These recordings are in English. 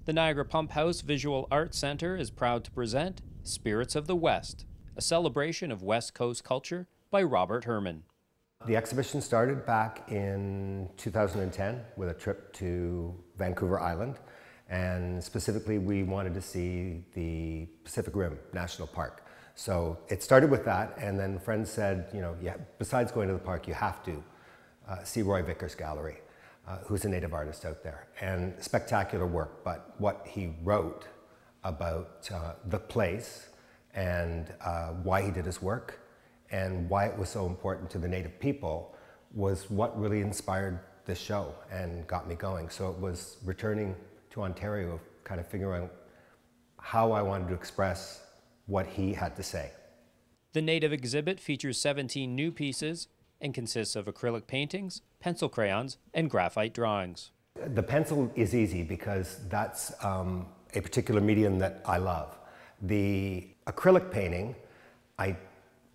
The Niagara Pumphouse Visual Arts Centre is proud to present Spirits of the West, a celebration of West Coast culture by Robert Herman. The exhibition started back in 2010 with a trip to Vancouver Island, and specifically we wanted to see the Pacific Rim National Park. So it started with that, and then friends said, yeah, besides going to the park, you have to see Roy Vickers' gallery, who's a native artist out there, and spectacular work. But what he wrote about the place and why he did his work and why it was so important to the native people was what really inspired this show and got me going. So it was returning to Ontario, kind of figuring out how I wanted to express what he had to say. The native exhibit features 17 new pieces and consists of acrylic paintings, pencil crayons, and graphite drawings. The pencil is easy because that's a particular medium that I love. The acrylic painting I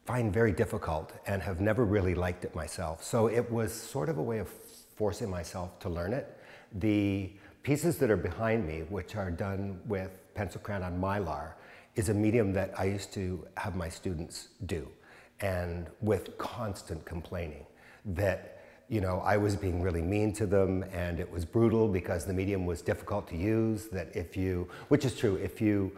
find very difficult and have never really liked it myself. So it was sort of a way of forcing myself to learn it. The pieces that are behind me, which are done with pencil crayon on mylar, is a medium that I used to have my students do, and with constant complaining that I was being really mean to them and it was brutal because the medium was difficult to use, that which is true, if you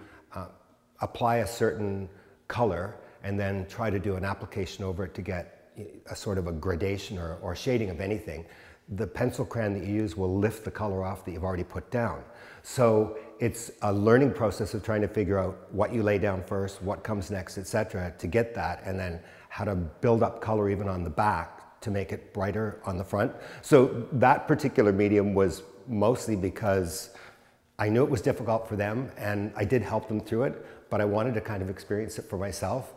apply a certain color and then try to do an application over it to get a sort of a gradation or shading of anything, the pencil crayon that you use will lift the color off that you've already put down. So it's a learning process of trying to figure out what you lay down first, what comes next, etc., to get that, and then how to build up color even on the back to make it brighter on the front. So that particular medium was mostly because I knew it was difficult for them and I did help them through it, but I wanted to kind of experience it for myself.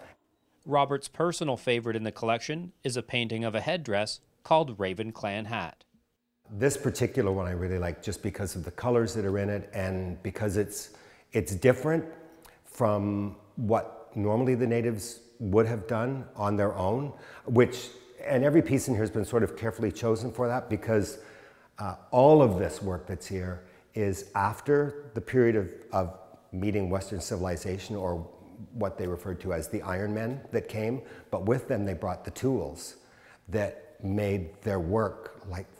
Robert's personal favorite in the collection is a painting of a headdress called Raven Clan Hat. This particular one I really like just because of the colors that are in it and because it's different from what normally the natives would have done on their own, and every piece in here has been sort of carefully chosen for that, because all of this work that's here is after the period of meeting Western civilization, or what they referred to as the Iron Men that came, but with them they brought the tools that made their work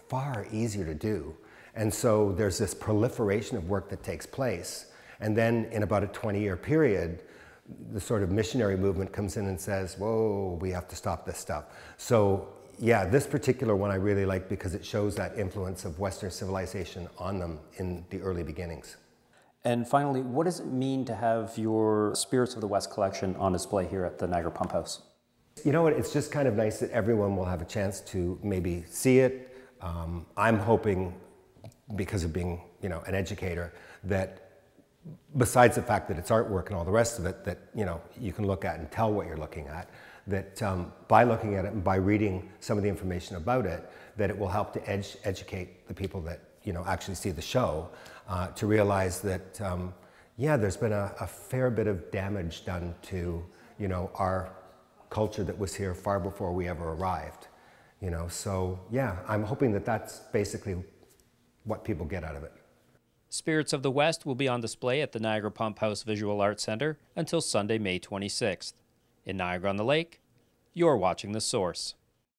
far easier to do. And so there's this proliferation of work that takes place. And then in about a 20-year period, the sort of missionary movement comes in and says, whoa, we have to stop this stuff. So yeah, this particular one I really like because it shows that influence of Western civilization on them in the early beginnings. And finally, what does it mean to have your Spirits of the West collection on display here at the Niagara Pumphouse? You know what, it's just kind of nice that everyone will have a chance to maybe see it. I'm hoping, because of being an educator, that besides the fact that it's artwork and all the rest of it, that you can look at and tell what you're looking at, that by looking at it and by reading some of the information about it, that it will help to educate the people that actually see the show to realize that yeah, there's been a fair bit of damage done to our culture that was here far before we ever arrived. So yeah, I'm hoping that that's basically what people get out of it. Spirits of the West will be on display at the Niagara Pumphouse Visual Arts Centre until Sunday, May 26th. In Niagara-on-the-Lake, you're watching The Source.